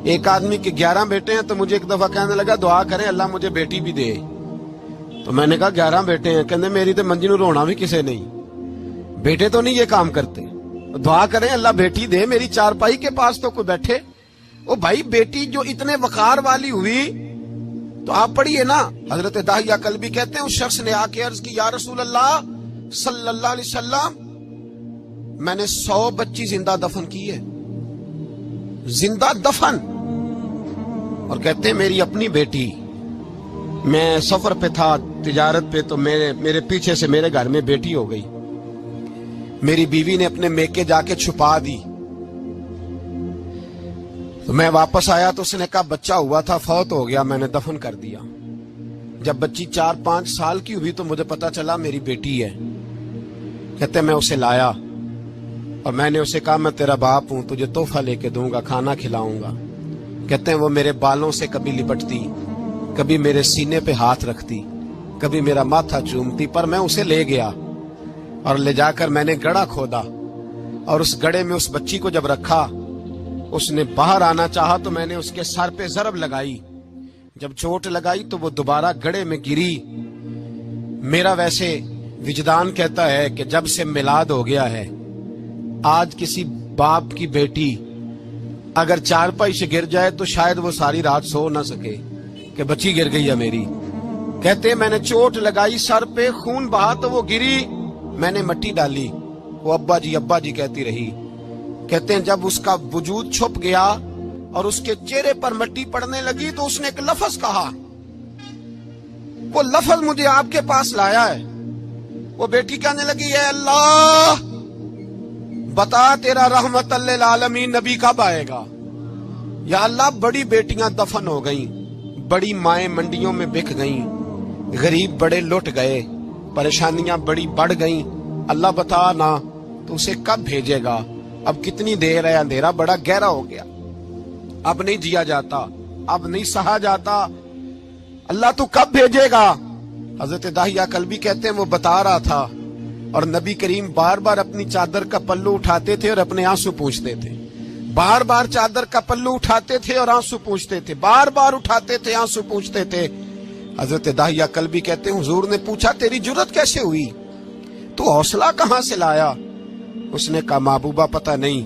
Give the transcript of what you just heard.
ایک آدمی کے 11 بیٹے ہیں تو مجھے ایک دفعہ کہنے لگا دعا کریں اللہ مجھے بیٹی بھی دے. تو میں نے کہا 11 بیٹے ہیں, کہنے میری تو منجی نو رونا بھی کسے نہیں, بیٹے تو نہیں یہ کام کرتے, دعا کریں اللہ بیٹی دے, میری چارپائی کے پاس تو کوئی بیٹھے. او بھائی بیٹی جو اتنے وقار والی ہوئی تو آپ پڑھیے نا, حضرت داہیہ کلبی کہتے ہیں اس شخص نے آ کے عرض کی یا رسول اللہ صلی اللہ علیہ وسلم میں نے 100 بچی زندہ دفن کی ہے, زندہ دفن. اور کہتے ہیں میری اپنی بیٹی, میں سفر پہ تھا تجارت پہ تو میرے پیچھے سے میرے گھر میں بیٹی ہو گئی, میری بیوی نے اپنے میکے جا کے چھپا دی. تو میں واپس آیا تو اس نے کہا بچہ ہوا تھا فوت ہو گیا, میں نے دفن کر دیا. جب بچی 4-5 سال کی ہوئی تو مجھے پتا چلا میری بیٹی ہے. کہتے میں اسے لایا اور میں نے اسے کہا میں تیرا باپ ہوں, تجھے تحفہ لے کے دوں گا, کھانا کھلاؤں گا. کہتے ہیں وہ میرے بالوں سے کبھی لپٹتی, کبھی میرے سینے پہ ہاتھ رکھتی, کبھی میرا ماتھا چومتی, پر میں اسے لے گیا اور لے جا کر میں نے گڑھا کھودا اور اس گڑھے میں اس بچی کو جب رکھا, اس نے باہر آنا چاہا تو میں نے اس کے سر پہ ضرب لگائی. جب چوٹ لگائی تو وہ دوبارہ گڑھے میں گری. میرا ویسے وجدان کہتا ہے کہ جب سے میلاد ہو گیا ہے, آج کسی باپ کی بیٹی اگر چارپائی سے گر جائے تو شاید وہ ساری رات سو نہ سکے کہ بچی گر گئی ہے میری. کہتے میں نے چوٹ لگائی سر پہ, خون بہا تو وہ گری, میں نے مٹی ڈالی, وہ ابا جی کہتی رہی. کہتے ہیں جب اس کا وجود چھپ گیا اور اس کے چہرے پر مٹی پڑنے لگی تو اس نے ایک لفظ کہا, وہ لفظ مجھے آپ کے پاس لایا ہے. وہ بیٹی کہنے لگی اے اللہ بتا تیرا رحمت للعالمین نبی کب آئے گا. یا اللہ بڑی بیٹیاں دفن ہو گئیں, بڑی مائیں منڈیوں میں بک گئیں, غریب بڑے لٹ گئے, پریشانیاں بڑی بڑھ گئیں, اللہ بتا نا تو اسے کب بھیجے گا. اب کتنی دیر ہے, اندھیرا بڑا گہرا ہو گیا, اب نہیں جیا جاتا, اب نہیں سہا جاتا, اللہ تو کب بھیجے گا. حضرت داہیہ کلبی کہتے ہیں وہ بتا رہا تھا اور نبی کریم بار بار اپنی چادر کا پلو اٹھاتے تھے اور اپنے آنسو پوچھتے تھے, بار بار چادر کا پلو اٹھاتے تھے اور آنسو پوچھتے تھے, بار بار اٹھاتے تھے آنسو پوچھتے تھے. حضرت داہیہ کلبی کہتے ہیں حضور نے پوچھا تیری جرت کیسے ہوئی, تو حوصلہ کہاں سے لایا. اس نے کہا محبوبہ پتہ نہیں,